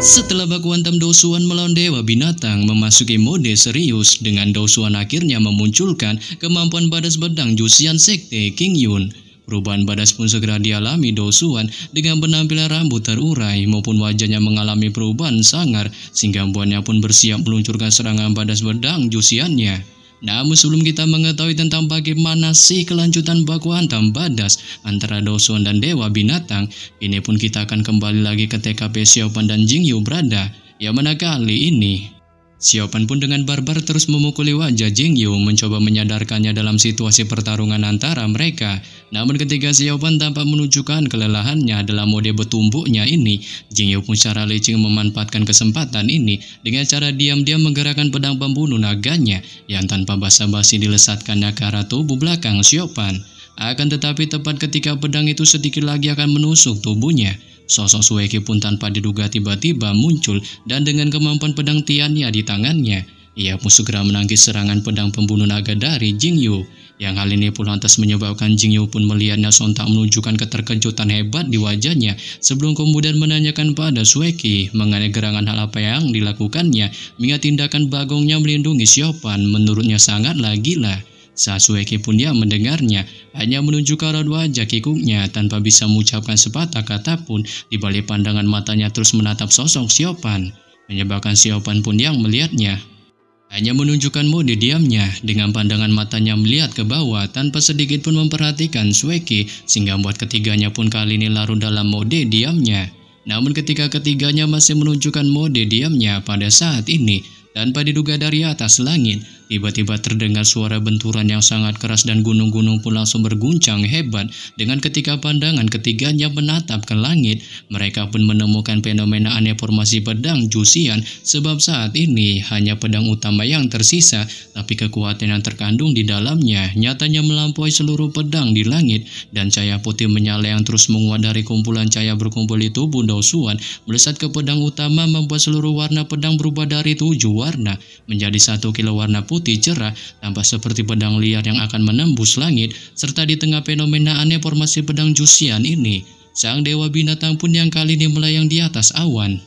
Setelah baku hantam Dosuan melawan Dewa Binatang memasuki mode serius, dengan Dosuan akhirnya memunculkan kemampuan badas pedang Jusian Sekte King Yun. Perubahan badas pun segera dialami Dosuan dengan penampilan rambut terurai maupun wajahnya mengalami perubahan sangar, sehingga buahnya pun bersiap meluncurkan serangan badas pedang Jusiannya. Namun sebelum kita mengetahui tentang bagaimana sih kelanjutan baku hantam badas antara Dosuan dan Dewa Binatang, ini pun kita akan kembali lagi ke TKP Xiaopan dan Jingyu berada. Yang mana kali ini Xiaopan pun dengan barbar terus memukuli wajah Jingyu, mencoba menyadarkannya dalam situasi pertarungan antara mereka. Namun ketika Xiaopan tampak menunjukkan kelelahannya dalam mode bertumbuknya ini, Jingyu pun secara licik memanfaatkan kesempatan ini dengan cara diam-diam menggerakkan pedang pembunuh naganya yang tanpa basa-basi dilesatkannya ke arah tubuh belakang Xiaopan. Akan tetapi tepat ketika pedang itu sedikit lagi akan menusuk tubuhnya, sosok Sueki pun tanpa diduga tiba-tiba muncul dan dengan kemampuan pedang Tiannya di tangannya, ia pun segera menangkis serangan pedang pembunuh naga dari Jingyu. Yang hal ini pun lantas menyebabkan Jingyu pun melihatnya sontak menunjukkan keterkejutan hebat di wajahnya sebelum kemudian menanyakan pada Sueki mengenai gerangan hal apa yang dilakukannya, mengingat tindakan bagongnya melindungi Xiaopan menurutnya sangatlah gila. Saat Sueki pun yang mendengarnya hanya menunjukkan raut wajah kikuknya tanpa bisa mengucapkan sepatah kata pun, di balik pandangan matanya terus menatap sosok Xiaopan, menyebabkan Xiaopan pun yang melihatnya hanya menunjukkan mode diamnya dengan pandangan matanya melihat ke bawah tanpa sedikit pun memperhatikan Sueki, sehingga membuat ketiganya pun kali ini larut dalam mode diamnya. Namun ketika ketiganya masih menunjukkan mode diamnya pada saat ini, tanpa diduga dari atas langit, tiba-tiba terdengar suara benturan yang sangat keras dan gunung-gunung pun langsung berguncang hebat. Dengan ketika pandangan ketiganya menatap ke langit, mereka pun menemukan fenomena aneh formasi pedang Jusian, sebab saat ini hanya pedang utama yang tersisa, tapi kekuatan yang terkandung di dalamnya nyatanya melampaui seluruh pedang di langit, dan cahaya putih menyala yang terus menguat dari kumpulan cahaya berkumpul di tubuh Dosuan melesat ke pedang utama, membuat seluruh warna pedang berubah dari 7 warna menjadi 1 kilo warna putih cerah, tampak seperti pedang liar yang akan menembus langit. Serta di tengah fenomena aneh formasi pedang Jusian ini, sang Dewa Binatang pun yang kali ini melayang di atas awan,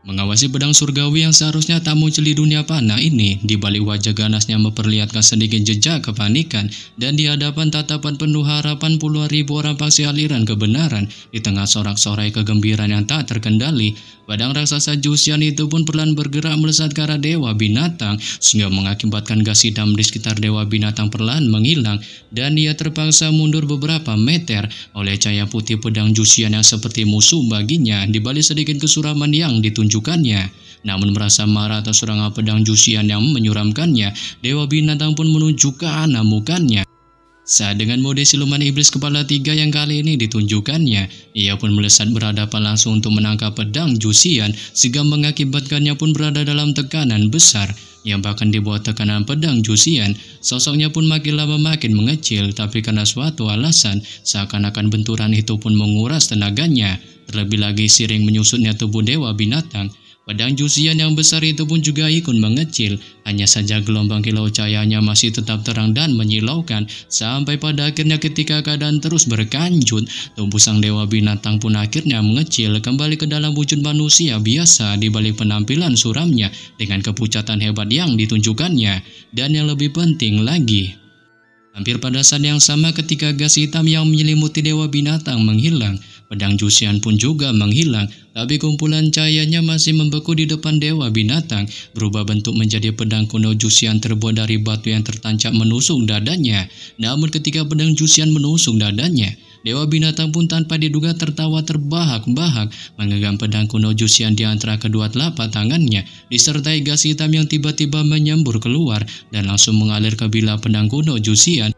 mengawasi pedang surgawi yang seharusnya tak muncul di dunia panah ini. Di balik wajah ganasnya memperlihatkan sedikit jejak kepanikan, dan di hadapan tatapan penuh harapan puluhan ribu orang paksi aliran kebenaran. Di tengah sorak-sorai kegembiraan yang tak terkendali, pedang raksasa Jusian itu pun perlahan bergerak melesat ke arah Dewa Binatang, sehingga mengakibatkan gas hitam di sekitar Dewa Binatang perlahan menghilang, dan ia terpaksa mundur beberapa meter oleh cahaya putih pedang Jusian yang seperti musuh baginya. Di balik sedikit kesuraman yang ditunjukkannya, namun merasa marah atas serangan pedang Jusian yang menyuramkannya, Dewa Binatang pun menunjukkan mukanya. Saat dengan mode siluman iblis kepala 3 yang kali ini ditunjukkannya, ia pun melesat berhadapan langsung untuk menangkap pedang Jusian, sehingga mengakibatkannya pun berada dalam tekanan besar, yang bahkan di bawah tekanan pedang Jusian, sosoknya pun makin lama makin mengecil. Tapi karena suatu alasan, seakan-akan benturan itu pun menguras tenaganya. Terlebih lagi sering menyusutnya tubuh Dewa Binatang, pedang Jusian yang besar itu pun juga ikut mengecil. Hanya saja gelombang kilau cahayanya masih tetap terang dan menyilaukan, sampai pada akhirnya ketika keadaan terus berkanjut, tubuh sang Dewa Binatang pun akhirnya mengecil kembali ke dalam wujud manusia biasa. Di balik penampilan suramnya dengan kepucatan hebat yang ditunjukkannya, dan yang lebih penting lagi, hampir pada saat yang sama ketika gas hitam yang menyelimuti Dewa Binatang menghilang, pedang Jusian pun juga menghilang, tapi kumpulan cahayanya masih membeku di depan Dewa Binatang, berubah bentuk menjadi pedang kuno Jusian terbuat dari batu yang tertancap menusuk dadanya. Namun ketika pedang Jusian menusuk dadanya, Dewa Binatang pun tanpa diduga tertawa terbahak-bahak, menggenggam pedang kuno Jusian di antara kedua telapak tangannya, disertai gas hitam yang tiba-tiba menyembur keluar dan langsung mengalir ke bilah pedang kuno Jusian,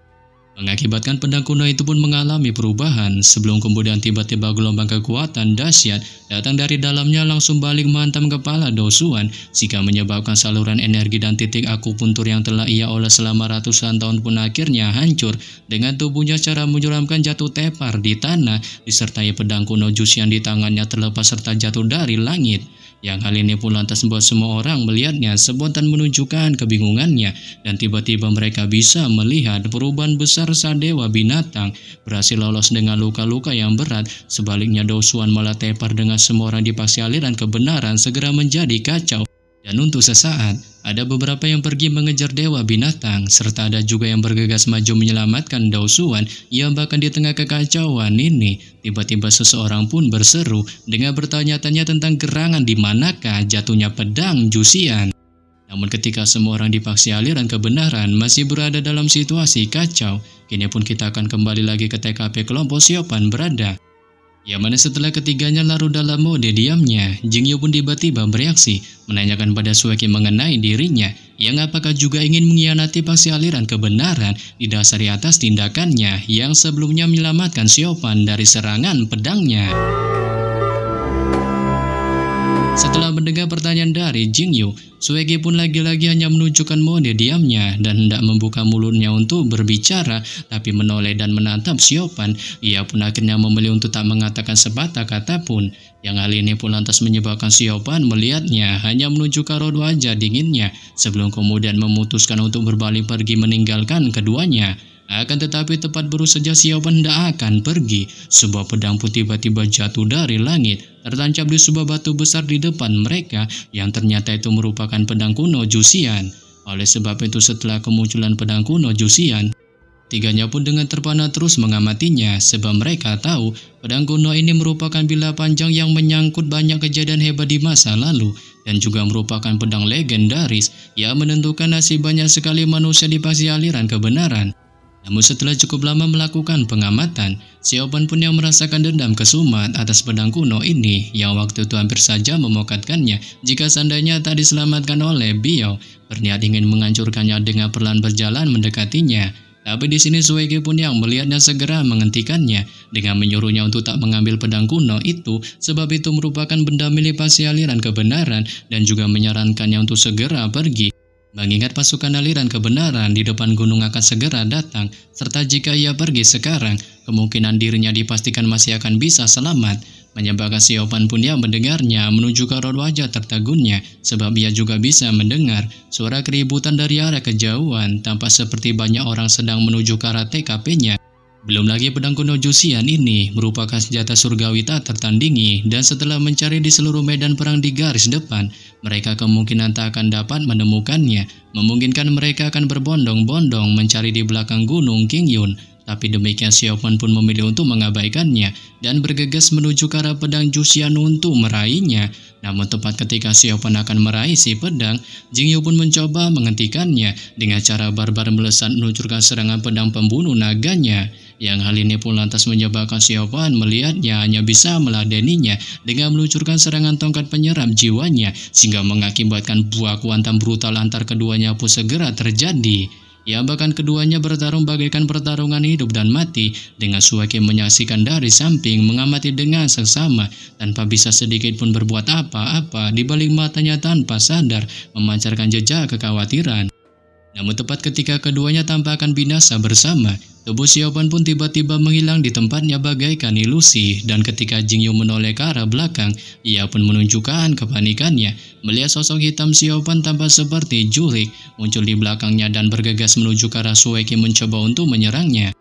mengakibatkan pedang kuno itu pun mengalami perubahan, sebelum kemudian tiba-tiba gelombang kekuatan dahsyat datang dari dalamnya langsung balik menghantam kepala Dosuan, sehingga menyebabkan saluran energi dan titik akupuntur yang telah ia olah selama ratusan tahun pun akhirnya hancur, dengan tubuhnya secara menyeramkan jatuh tepar di tanah, disertai pedang kuno Jusian di tangannya terlepas serta jatuh dari langit. Yang hal ini pun lantas membuat semua orang melihatnya spontan menunjukkan kebingungannya, dan tiba-tiba mereka bisa melihat perubahan besar saat Dewa Binatang berhasil lolos dengan luka-luka yang berat. Sebaliknya Dosuan malah tepar dengan semua orang dipaksa aliran kebenaran segera menjadi kacau. Dan untuk sesaat, ada beberapa yang pergi mengejar Dewa Binatang, serta ada juga yang bergegas maju menyelamatkan Dosuan. Yang bahkan di tengah kekacauan ini, tiba-tiba seseorang pun berseru dengan bertanya-tanya tentang gerangan di manakah jatuhnya pedang Jusian. Namun ketika semua orang dipaksa aliran kebenaran masih berada dalam situasi kacau, kini pun kita akan kembali lagi ke TKP kelompok Siopan berada. Yang mana setelah ketiganya larut dalam mode diamnya, Jingyu pun tiba-tiba bereaksi, menanyakan pada Sueki mengenai dirinya, yang apakah juga ingin mengkhianati paksi aliran kebenaran didasari atas tindakannya yang sebelumnya menyelamatkan Siopan dari serangan pedangnya. Setelah mendengar pertanyaan dari Jingyu, Sueki pun lagi-lagi hanya menunjukkan mode diamnya dan hendak membuka mulutnya untuk berbicara, tapi menoleh dan menatap Siopan. Ia pun akhirnya memilih untuk tak mengatakan sepatah kata pun. Yang hal ini pun lantas menyebabkan Siopan melihatnya hanya menunjukkan raut wajah dinginnya sebelum kemudian memutuskan untuk berbalik pergi meninggalkan keduanya. Akan tetapi tepat baru saja Siopan hendak akan pergi, sebuah pedang pun tiba-tiba jatuh dari langit, tertancap di sebuah batu besar di depan mereka, yang ternyata itu merupakan pedang kuno Jusian. Oleh sebab itu setelah kemunculan pedang kuno Jusian, tiganya pun dengan terpana terus mengamatinya, sebab mereka tahu pedang kuno ini merupakan bila panjang yang menyangkut banyak kejadian hebat di masa lalu, dan juga merupakan pedang legendaris yang menentukan nasib banyak sekali manusia di pasti aliran kebenaran. Namun setelah cukup lama melakukan pengamatan, Siopan pun yang merasakan dendam kesumat atas pedang kuno ini yang waktu itu hampir saja memokatkannya jika seandainya tak diselamatkan oleh Biao, berniat ingin menghancurkannya dengan perlahan berjalan mendekatinya. Tapi di sini Sueki pun yang melihatnya segera menghentikannya dengan menyuruhnya untuk tak mengambil pedang kuno itu, sebab itu merupakan benda milik pasti aliran kebenaran, dan juga menyarankannya untuk segera pergi. Mengingat pasukan aliran kebenaran di depan gunung akan segera datang, serta jika ia pergi sekarang, kemungkinan dirinya dipastikan masih akan bisa selamat. Menyebabkan Siopan pun yang mendengarnya menunjukkan raut wajah tertegunnya, sebab ia juga bisa mendengar suara keributan dari arah kejauhan, tampak seperti banyak orang sedang menuju ke arah TKP-nya. Belum lagi pedang kuno Jusian ini merupakan senjata surgawi tak tertandingi, dan setelah mencari di seluruh medan perang di garis depan, mereka kemungkinan tak akan dapat menemukannya. Memungkinkan mereka akan berbondong-bondong mencari di belakang gunung Qingyun. Tapi demikian Siopan pun memilih untuk mengabaikannya dan bergegas menuju ke arah pedang Jusian untuk meraihnya. Namun tepat ketika Siopan akan meraih si pedang, Jingyu pun mencoba menghentikannya dengan cara barbar melesat meluncurkan serangan pedang pembunuh naganya. Yang hal ini pun lantas menyebabkan Siopan melihatnya hanya bisa meladeninya dengan meluncurkan serangan tongkat penyerap jiwanya, sehingga mengakibatkan buah kuantam brutal antar keduanya pun segera terjadi. Ya, bahkan keduanya bertarung bagaikan pertarungan hidup dan mati, dengan Sueki menyaksikan dari samping mengamati dengan seksama tanpa bisa sedikit pun berbuat apa-apa, di balik matanya tanpa sadar memancarkan jejak kekhawatiran. Namun tepat ketika keduanya tampak akan binasa bersama, tubuh Siopan pun tiba-tiba menghilang di tempatnya bagaikan ilusi, dan ketika Jingyu menoleh ke arah belakang, ia pun menunjukkan kepanikannya melihat sosok hitam Siopan tampak seperti jurik muncul di belakangnya dan bergegas menuju ke arah Sueki mencoba untuk menyerangnya.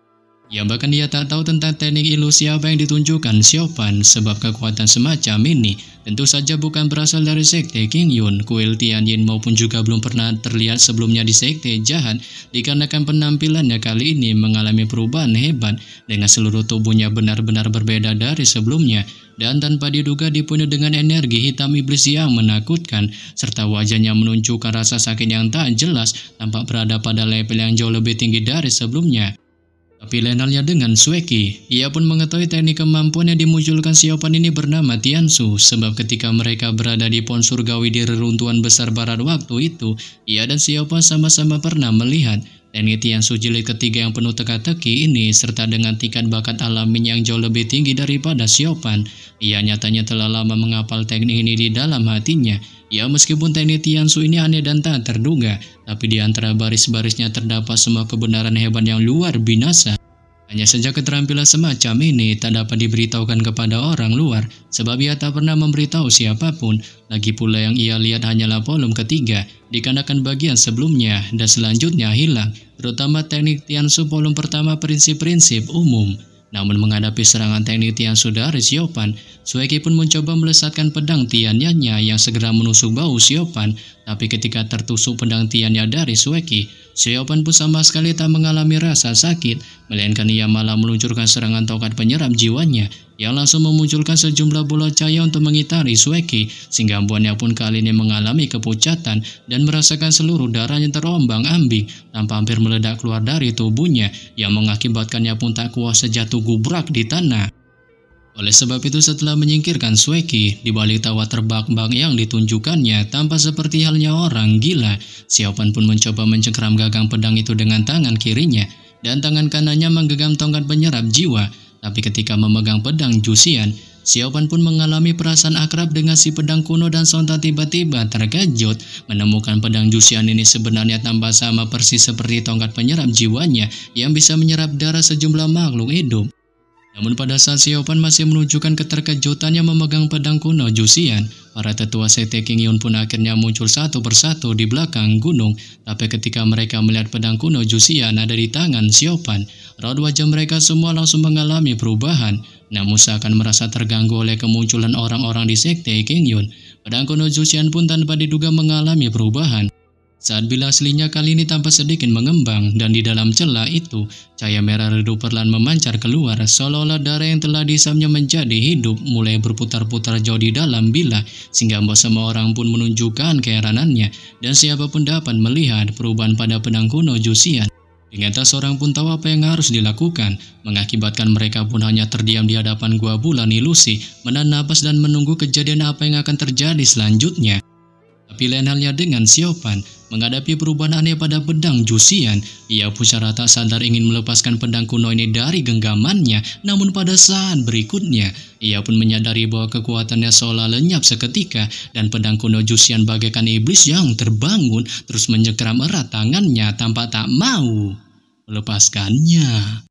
Ya, bahkan dia tak tahu tentang teknik ilusi apa yang ditunjukkan Siopan, sebab kekuatan semacam ini tentu saja bukan berasal dari sekte Qingyun, kuil Tianyin, maupun juga belum pernah terlihat sebelumnya di sekte jahat, dikarenakan penampilannya kali ini mengalami perubahan hebat dengan seluruh tubuhnya benar-benar berbeda dari sebelumnya, dan tanpa diduga dipenuhi dengan energi hitam iblis yang menakutkan, serta wajahnya menunjukkan rasa sakit yang tak jelas, tampak berada pada level yang jauh lebih tinggi dari sebelumnya. Tapi lain halnya dengan Sueki, ia pun mengetahui teknik kemampuan yang dimunculkan Siopan ini bernama Tiansu, sebab ketika mereka berada di pohon surgawi di reruntuhan besar barat waktu itu, ia dan Siopan sama-sama pernah melihat teknik Tiansu jilid ketiga yang penuh teka-teki ini, serta dengan tingkat bakat alami yang jauh lebih tinggi daripada Siopan. Ia nyatanya telah lama menghafal teknik ini di dalam hatinya. Ya, meskipun teknik Tiansu ini aneh dan tak terduga, tapi di antara baris-barisnya terdapat semua kebenaran hebat yang luar binasa. Hanya saja keterampilan semacam ini tak dapat diberitahukan kepada orang luar, sebab ia tak pernah memberitahu siapapun. Lagi pula yang ia lihat hanyalah volume ketiga, dikarenakan bagian sebelumnya dan selanjutnya hilang, terutama teknik Tiansu volume pertama prinsip-prinsip umum. Namun menghadapi serangan teknik Tiansu dari Siopan, Sueki pun mencoba melesatkan pedang tiannya yang segera menusuk bahu Siopan. Tapi ketika tertusuk pedang tiannya dari Sueki, Siopan pun sama sekali tak mengalami rasa sakit, melainkan ia malah meluncurkan serangan tongkat penyerap jiwanya yang langsung memunculkan sejumlah bola cahaya untuk mengitari Sueki, sehingga ambuannya pun kali ini mengalami kepucatan dan merasakan seluruh darahnya terombang-ambing tanpa hampir meledak keluar dari tubuhnya, yang mengakibatkannya pun tak kuasa jatuh gubrak di tanah. Oleh sebab itu, setelah menyingkirkan Sueki di balik tawa terbak-bak yang ditunjukkannya tanpa seperti halnya orang gila, Siopan pun mencoba mencengkeram gagang pedang itu dengan tangan kirinya dan tangan kanannya menggenggam tongkat penyerap jiwa. Tapi ketika memegang pedang Jusian, Siopan pun mengalami perasaan akrab dengan si pedang kuno dan sontak tiba-tiba terkejut menemukan pedang Jusian ini sebenarnya tampak sama persis seperti tongkat penyerap jiwanya yang bisa menyerap darah sejumlah makhluk hidup. Namun pada saat Siopan masih menunjukkan keterkejutannya memegang pedang kuno Jusian, para tetua Sekte Qingyun pun akhirnya muncul satu persatu di belakang gunung. Tapi ketika mereka melihat pedang kuno Jusian ada di tangan Siopan, raut wajah mereka semua langsung mengalami perubahan. Namun seakan merasa terganggu oleh kemunculan orang-orang di Sekte Qingyun, pedang kuno Jusian pun tanpa diduga mengalami perubahan. Saat bilah aslinya kali ini tampak sedikit mengembang, dan di dalam celah itu, cahaya merah redup perlahan memancar keluar, seolah-olah darah yang telah dihisapnya menjadi hidup, mulai berputar-putar jauh di dalam bilah, sehingga semua orang pun menunjukkan keheranannya, dan siapapun dapat melihat perubahan pada pedang kuno Jusian. Dengan tak seorang pun tahu apa yang harus dilakukan, mengakibatkan mereka pun hanya terdiam di hadapan gua bulan ilusi, menahan napas dan menunggu kejadian apa yang akan terjadi selanjutnya. Tapi lain halnya dengan Siopan, menghadapi perubahan aneh pada pedang Jusian, ia pun secara tak sadar ingin melepaskan pedang kuno ini dari genggamannya. Namun pada saat berikutnya, ia pun menyadari bahwa kekuatannya seolah lenyap seketika, dan pedang kuno Jusian bagaikan iblis yang terbangun, terus menyekram erat tangannya tanpa tak mau melepaskannya.